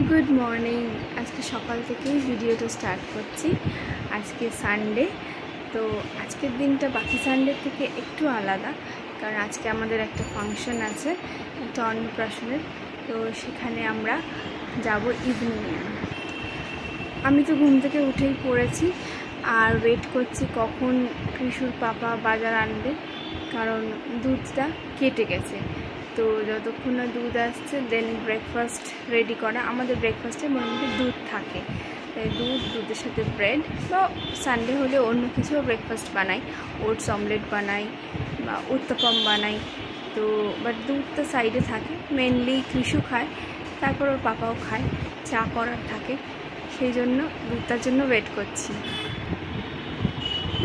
Good morning. আজকে সকাল থেকেই ভিডিওটা স্টার্ট করছি। আজকে সানডে, তো আজকের দিনটা বাকি সানডে থেকে একটু আলাদা, কারণ আজকে আমাদের একটা ফাংশন আছে, একটা অন্নপ্রাশনের। তো সেখানে আমরা যাব ইভিনিংয়ে। আমি তো ঘুম থেকে উঠেই পড়েছি আর ওয়েট করছি কখন কৃষুর পাপা বাজার আনবে, কারণ দুধটা কেটে গেছে। তো যতক্ষণ না দুধ আসছে দেন ব্রেকফাস্ট রেডি করা। আমাদের ব্রেকফাস্টে মোটামুটি দুধ থাকে, দুধের সাথে ব্রেড, বা সানডে হলে অন্য কিছু ব্রেকফাস্ট বানাই, ওটস অমলেট বানাই বা উত্তপম বানাই। তো বাট দুধটা সাইডে থাকে, মেনলি কৃষু খায়, তারপর ওর পাপাও খায়, চা করার থাকে, সেই জন্য দুধটার জন্য ওয়েট করছি।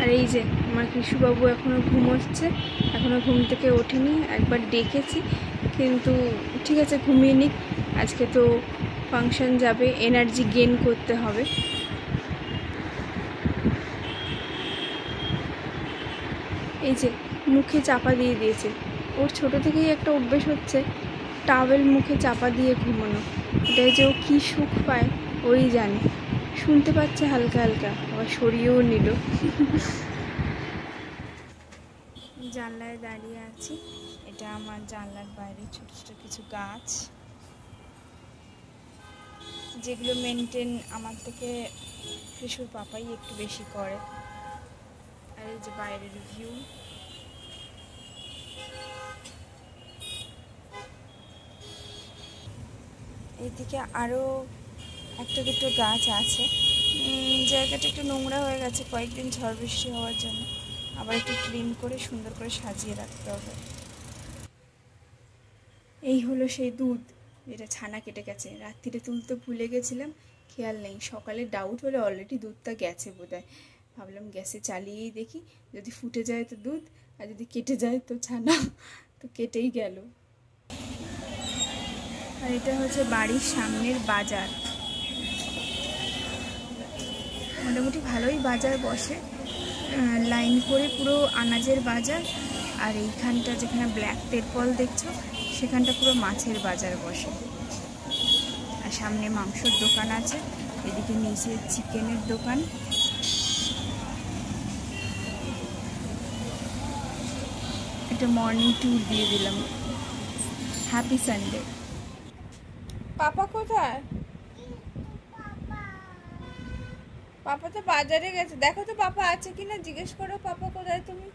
আর এই যে আমার কৃষুবাবু এখনও ঘুমোচ্ছে, এখনও ঘুম থেকে ওঠেনি। একবার ডেকেছি কিন্তু ঠিক আছে, ঘুমিয়ে নিক, আজকে তো ফাংশন যাবে, এনার্জি গেইন করতে হবে। এই যে মুখে চাপা দিয়ে দিয়েছে, ওর ছোটো থেকেই একটা অভ্যেস হচ্ছে টাওয়েল মুখে চাপা দিয়ে ঘুমানো। এটাই যে ও কী সুখ পায় ওই জানে। শুনতে পাচ্ছে হালকা হালকা, আবার সরিয়েও নিল। জানলায় দাঁড়িয়ে আছি, এটা আমার জানলার বাইরে ছোট ছোট কিছু গাছ, যেগুলো মেনটেন আমার থেকে কৃষুর পাপাই একটু বেশি করে। আর এই যে বাইরের ভিউ, এইদিকে আরও একটা দুটো গাছ আছে। জায়গাটা একটু নোংরা হয়ে গেছে কয়েকদিন ঝড় বৃষ্টি হওয়ার জন্য, আবার একটু ক্লিন করে সুন্দর করে সাজিয়ে রাখতে হবে। এই হলো সেই দুধ যেটা ছানা কেটে গেছে, রাত্রিরে তুলতে ভুলে গেছিলাম, খেয়াল নেই। সকালে ডাউট হলে অলরেডি দুধটা গেছে বোধহয়। ভাবলাম গ্যাসে চালিয়েই দেখি, যদি ফুটে যায় তো দুধ, আর যদি কেটে যায় তো ছানা। তো কেটেই গেল। আর এটা হচ্ছে বাড়ির সামনের বাজার, মোটামুটি ভালোই বাজার বসে, লাইন করে পুরো আনাজের বাজার। আর এইখানটা যেখানে ব্ল্যাক তেরপল দেখছো, সেখানটা পুরো মাছের বাজার বসে। আর সামনে মাংসর দোকান আছে, এদিকে নিচে চিকেনের দোকান। একটা মর্নিং ট্যুর দিয়ে দিলাম। Happy Sunday. পাপা কোথায়? পাপা তো বাজারে গেছে, দেখো তো পাপা আছে কিনা, জিজ্ঞেস করো পাপা কোথায় তুমি।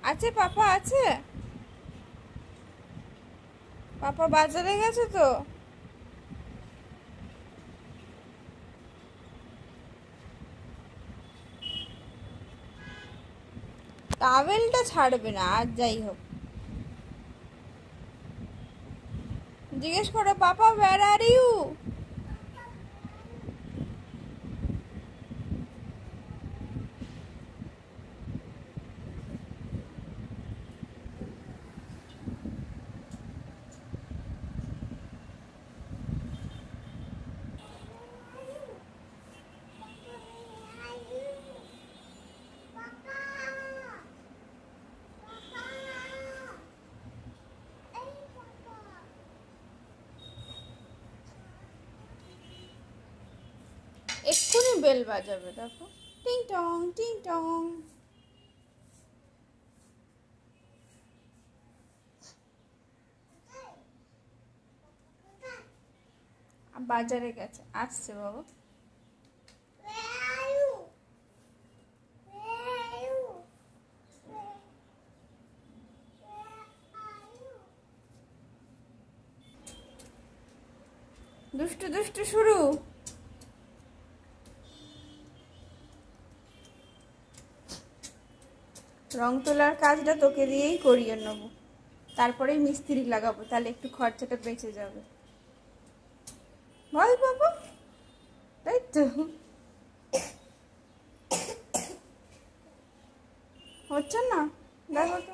আছে পাপা আছে, পাপা বাজারে গেছে তো। টাওয়েলটা ছাড়বে না, আর যাই হোক জিজ্ঞেস করো পাপা ওয়্যার আর ইউ। এক্ষুনি বেল বাজাবে, দেখো, টিং টং টিং টং। বাজারে গেছে, আসছে বাবা। দুষ্টু দুষ্টু শুরু। রং তোলার কাজটা তোকে দিয়েই করিয়ে নেব, তারপরেই মিস্ত্রি লাগাবো, তাহলে একটু খরচাটা বেঁচে যাবে। বল বাবা, তাই তো হচ্ছে না, দেখো তো।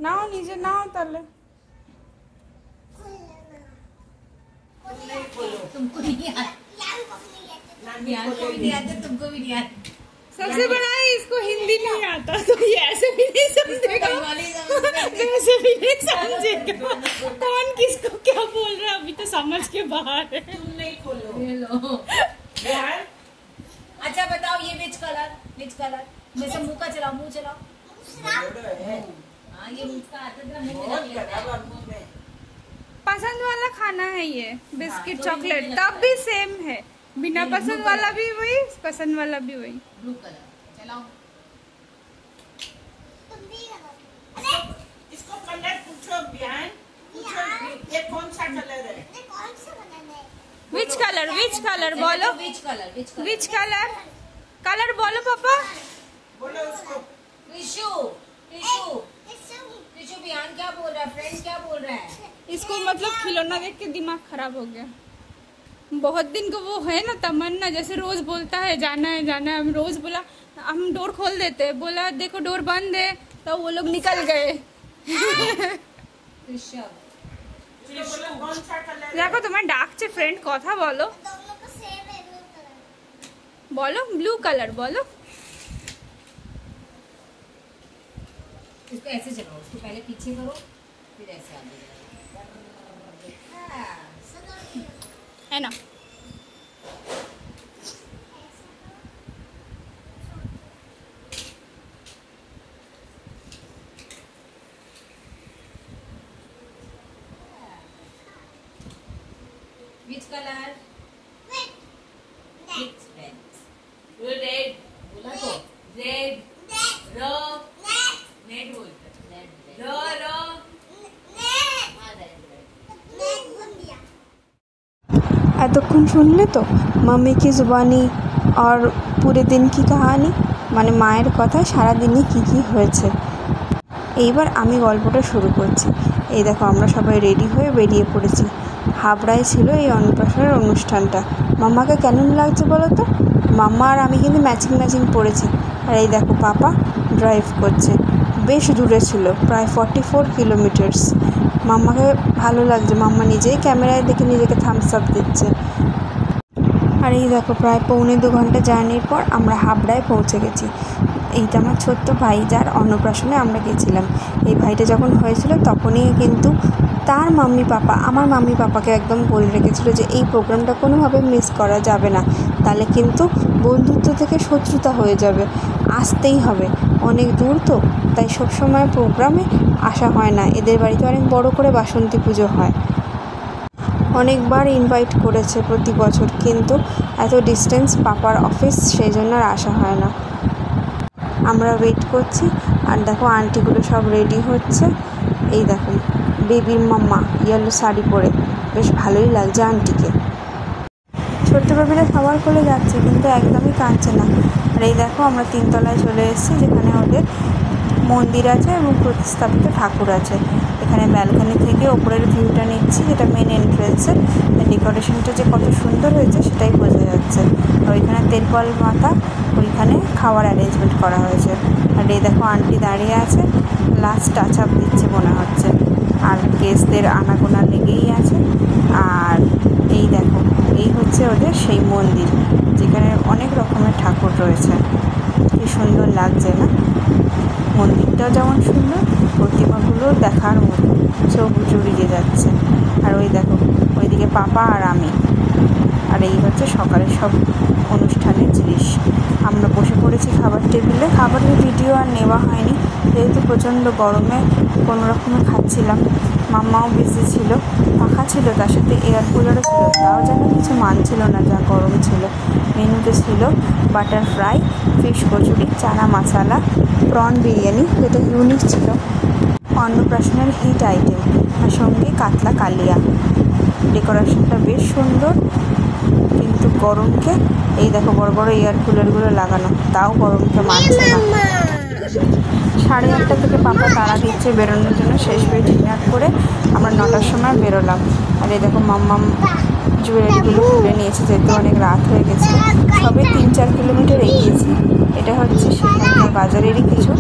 নাও নিজে নাও তাহলে। तुमको नहीं आता, तुमको भी नहीं आता। सबसे बड़ा है इसको हिंदी नहीं आता, तो ये ऐसे भी नहीं समझेगा, वैसे भी नहीं समझेगा कौन किसको क्या बोल रहा है, अभी तो समझ के बाहर है। तुम नहीं खोलो। अच्छा बताओ ये विच कलर में से मुंह का चलाओ, मुंह चलाओ। हाँ ये मुंह का आता था, मुंह में पसंद वाला खाना है ये बिस्किट चॉकलेट, तब भी सेम है, बिना पसंद वाला भी वही, पसंद वाला भी वही। ब्लू कलर चलाओ। इसको कलर पूछो बियान, पूछो ये कौन सा कलर है? विच कलर बोलो, विच कलर बोलो पापा। बोलो उसको। कृषु बियान क्या बोल रहा है, फ्रेंड क्या बोल रहा है? इसको मतलब खिलौना देख के दिमाग खराब हो गया। बहुत दिन को वो है ना तमन्ना, जैसे रोज बोलता है जाना है, हम रोज बोला, हम डोर खोल देते, बोला देखो डोर बंद है, तो वो लोग निकल गए। कौन सा कलर? देखो तुम्हें डाकছে फ्रेंड, কথা বলো, बोलो ब्लू कलर बोलो। इसको ऐसे चलाओ, उसको पहले पीछे करो फिर ऐसे आगे है ना। Which color? Red. रेड बोला तो रेड रो रेड बोलते रो এতক্ষণ শুনলে তো मम्मी की जुबानी और पूरे दिन की कहानी, মানে মায়ের কথা সারাদিনে কী কী হয়েছে। এইবার আমি গল্পটা শুরু করছি। এই দেখো আমরা সবাই রেডি হয়ে বেরিয়ে পড়েছি। হাবড়ায় ছিল এই অন্নপ্রাশনের অনুষ্ঠানটা। মাম্মাকে কেমন লাগছে বলো তো? মাম্মা আর আমি কিন্তু ম্যাচিং পড়েছি। আর এই দেখো পাপা ড্রাইভ করছে, বেশ দূরে ছিল, প্রায় 44 কিলোমিটার্স। মাম্মাকে ভালো লাগছে, মাম্মা নিজেই ক্যামেরায় দেখে নিজেকে থামস আপ দিচ্ছে। আর এই দেখো প্রায় 1.25 ঘন্টা জার্নির পর আমরা হাবড়ায় পৌঁছে গেছি। এইটা আমার ছোট্ট ভাই, যার অন্নপ্রাশনে আমরা গেছিলাম। এই ভাইটা যখন হয়েছিল তখনই কিন্তু তার মাম্মি পাপা আমার মাম্মি পাপাকে একদম বলে রেখেছিল যে এই প্রোগ্রামটা কোনোভাবে মিস করা যাবে না, তাহলে কিন্তু বন্ধুত্ব থেকে শত্রুতা হয়ে যাবে, আসতেই হবে। অনেক দূর তো, তাই সবসময় প্রোগ্রামে আসা হয় না। এদের বাড়িতে অনেক বড় করে বাসন্তী পুজো হয়, অনেকবার ইনভাইট করেছে প্রতি বছর, কিন্তু এত ডিস্টেন্স পাপার অফিস, সেই জন্য আর আসা হয় না। আমরা ওয়েট করছি। আর দেখো আন্টিগুলো সব রেডি হচ্ছে। এই দেখো বেবির মাম্মা ইয়েলো শাড়ি পরে, বেশ ভালোই লাগছে আন্টিকে। ছোট্ট বেবিরা খাবার কোলে যাচ্ছে কিন্তু একদমই কাঁদছে না। আর এই দেখো আমরা 3 তলায় চলে এসেছি, যেখানে ওদের মন্দির আছে এবং প্রতিস্থাপিত ঠাকুর আছে। এখানে ব্যালকনি থেকে ওপরের ভিউটা নিচ্ছি, যেটা মেন এন্ট্রেন্সের। ডেকোরেশনটা যে কত সুন্দর হয়েছে সেটাই বোঝা যাচ্ছে। আর ওইখানে তেলকল মাথা, ওইখানে খাওয়ার অ্যারেঞ্জমেন্ট করা হয়েছে। আর এই দেখো আন্টি দাঁড়িয়ে আছে, লাস্ট টাচ আপ দিচ্ছে মনে হচ্ছে। আর গেস্টদের আনাগোনা লেগেই আছে। আর এই দেখো এই হচ্ছে ওদের সেই মন্দির, যেখানে অনেক রকমের ঠাকুর রয়েছে। কি সুন্দর লাগছে না? মন্দিরটাও যেমন সুন্দর, প্রতিমাগুলো দেখার মতো, চোখ জুড়িয়ে যাচ্ছে। আর ওই দেখো ওইদিকে পাপা আর আমি। আর এই হচ্ছে সকালের সব অনুষ্ঠানের জিনিস। আমরা বসে পড়েছি খাবার টেবিলে। খাবারের ভিডিও আর নেওয়া হয়নি, যেহেতু প্রচণ্ড গরমে কোনো রকমে খাচ্ছিলাম। মাম্মাও বিজি ছিল, পাখা ছিল, তার সাথে এয়ার কুলারও ছিল, তাও যেন কিছু মানছিল না, যা গরম ছিল। মেনুতে ছিল butter fry, fish kachori, chana masala, prawn biryani, যেটা ইউনিক ছিল, অন্নপ্রাশনের হিট আইটেম, আর সঙ্গে কাতলা কালিয়া। ডেকোরেশনটা বেশ সুন্দর, কিন্তু গরমকে এই দেখো বড় বড় এয়ার কুলারগুলো লাগানো, তাও গরমকে মানছে না। 8:30 থেকে পাপা তাড়া দিচ্ছে বেরোনোর জন্য। শেষ পেয়ে ডিনার করে আমরা 9টার সময় বেরোলাম। আর এই দেখো মাম্মাম জুয়েলারিগুলো খুলে নিয়েছে, যেহেতু অনেক রাত হয়ে গেছে। সবে 3-4 কিলোমিটার এগিয়েছি। এটা হচ্ছে সেখানকার বাজারেরই কিছু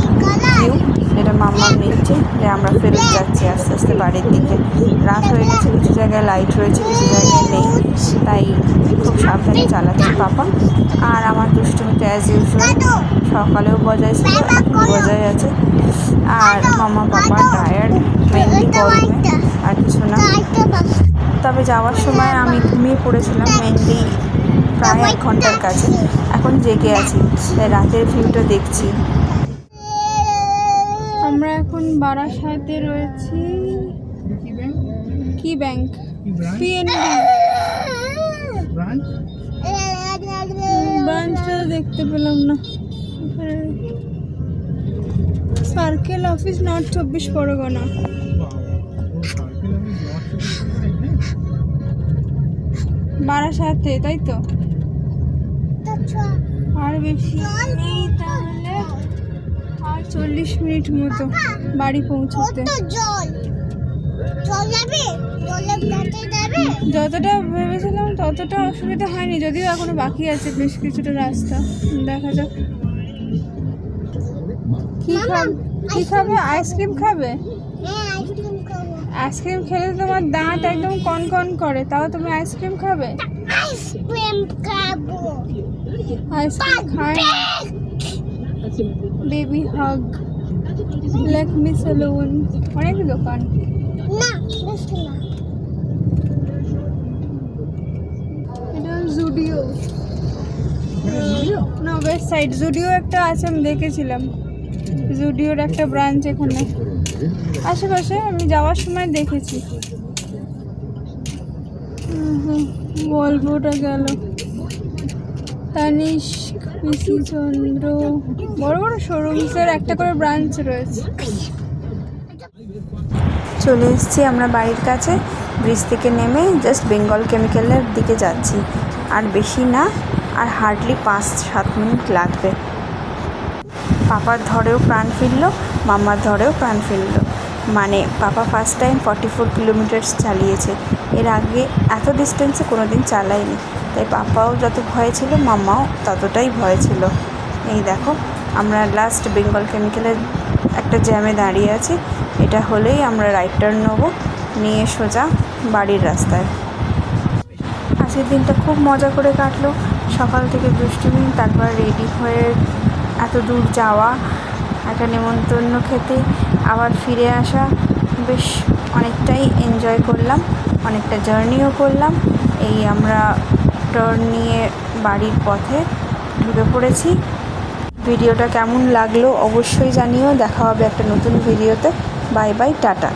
ভিউ। যেটা মাম্মা নিচ্ছে, যে আমরা ফেরত যাচ্ছি আস্তে আস্তে বাড়ির দিকে। রাত হয়ে গেছে, কিছু জায়গায় লাইট রয়েছে, কিছু জায়গায় নেই, তাই খুব সাবধানে চালাচ্ছে পাপা। আর আমার দুষ্টুমিটা অ্যাজ ইউজুয়াল, সকালেও বজায় ছিল, বজায় আছে। আর মামা পাপা টায়ার্ড, মেনলি গরমে, আর কিছু না। তবে যাওয়ার সময় আমি ঘুমিয়ে পড়েছিলাম মেনলি প্রায় 1 ঘন্টার কাছে। এখন জেগে আছি, তাই রাতের ভিউটা দেখছি। আমরা এখন বারাসাতে রয়েছি। কি ব্যাংক? পিএনবি ব্রাঞ্চটা দেখতে পেলাম না। Circle office, north 24 Pargana. বারাসাতে, তাই তো? আর বেশি নেই, তাহলে আর 40 মিনিট মতো বাড়ি পৌঁছতে। যতটা ভেবেছিলাম ততটা অসুবিধা হয়নি, যদিও এখনো বাকি আছে বেশ কিছুটা রাস্তা। দেখা যাক। কি খাবে? আইসক্রিম খাবে? আইসক্রিম খেলে তোমার দাঁত একদম কনকন করে, তাও তুমি আইসক্রিম খাবে? আইসক্রিম খায়। বেবি হাগ, ল্যাকমি সেলুন, অনেক দোকান। এটা জুডিও না, ওয়েস্ট সাইড। জুডিও একটা আছে, আমি দেখেছিলাম। জুডিওর একটা ব্রাঞ্চ এখানে আশেপাশে, আমি যাওয়ার সময় দেখেছি। ভলভোটা গেল, তানিস্ক, পিসি চন্দ্র, বড় বড় শোরুমসের একটা করে ব্রাঞ্চ রয়েছে। চলে এসেছি আমরা বাড়ির কাছে। ব্রিজ থেকে নেমে জাস্ট বেঙ্গল কেমিক্যালের দিকে যাচ্ছি, আর বেশি না, আর হার্ডলি 5-7 মিনিট লাগবে। পাপার ধরেও প্রাণ ফিরল, মাম্মার ধরেও প্রাণ ফিরল। মানে পাপা ফার্স্ট টাইম 44 কিলোমিটার্স চালিয়েছে। এর আগে এত ডিস্টেন্সে কোনো দিন চালায়নি, তাই পাপাও যত ভয় ছিল, মাম্মাও ততটাই ভয় ছিল। এই দেখো, আমরা লাস্ট বেঙ্গল কেমিক্যালের একটা জ্যামে দাঁড়িয়ে আছি। এটা হলেই আমরা রাইট টার্ন নেব, নিয়ে সোজা বাড়ির রাস্তায়। আজকের দিনটা খুব মজা করে কাটলো। সকাল থেকে দুষ্টুমি, তারপর রেডি হয়ে এত দূর যাওয়া, একটা নেমন্তন্ন খেতে, আবার ফিরে আসা, বেশ অনেকটাই এনজয় করলাম, অনেকটা জার্নিও করলাম। এই আমরা টার্ন নিয়ে বাড়ির পথে ঢুকে পড়েছি। ভিডিওটা কেমন লাগলো অবশ্যই জানিও। দেখা হবে একটা নতুন ভিডিওতে। Bye bye, tata.